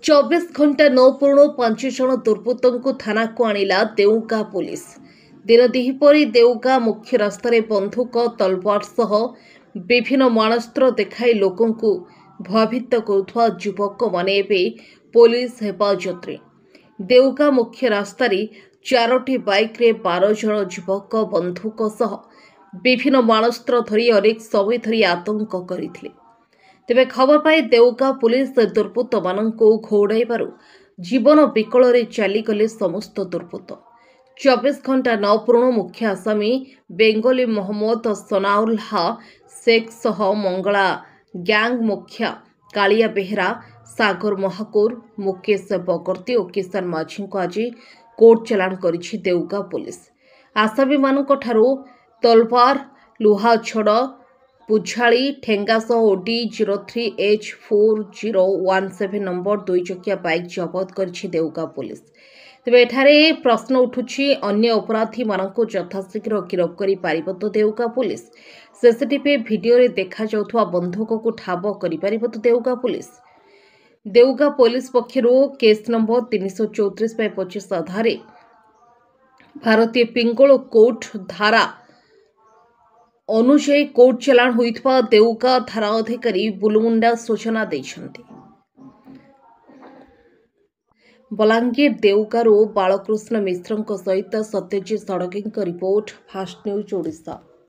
24 घंटा न पूर्ण 5 जन दुर्बृत्तों को थाना को आनिला देउगां पुलिस। दिन दिहिपरी देउगां मुख्य रास्तार बंधुक तलवार सह विभिन्न मारणास्त्र देखाई लोकों को भयभीत करुवा युवक माने एबे पुलिस हेफाजत। देउगां मुख्य रास्तार 4टी बाइक रे 12 जन युवक बंधुक सह विभिन्न मारणास्त्र धरी अनेक समय धरी आतंक करथिले। तेबे खबर पाई देउगां पुलिस दुर्बृत्त मानक घोड़ाइबारु जीवन विकल चलीगले समस्त दुर्बृत्त। 24 घंटा न पूर्ण मुख्य आसामी बेंगली मोहम्मद सनाउल्लाह शेख सह मंगला गैंग मुखिया कालिया बेहरा सागर महाकुर मुकेश बगर्ती और किसान माझी को आज कोर्ट चलाण करिछि देउगां पुलिस। आसामी मानक ठारू तलवार लुहा छड़ पुझाड़ी ठेंगा सह ओडी 03H4017 नंबर 2 चकिया बाइक जबत करिछि देउगां पुलिस। तेबे एठारे प्रश्न उठुछि अन्य अपराधी मानक यथाशीघ्र गिरफ करि पारिबो तो देउगां पुलिस। सीसीटीवी वीडियो रे देखा जाउथवा बंधुक को ठाब करि पारिबो तो देउगां पुलिस। देउगां पुलिस पक्षरु केस नंबर 334/25 आधारे भारतीय पिंगल कोर्ट धारा अनुसार कोर्ट चलाण होइथवा देउगां थाना अधिकारी बुलमुंडा सूचना दैछन्ति। बलांगीर देउगांरू बालकृष्ण मिश्र सहित सत्यजित षडंगीଙ୍କ रिपोर्ट फास्ट न्यूज ओडिशा।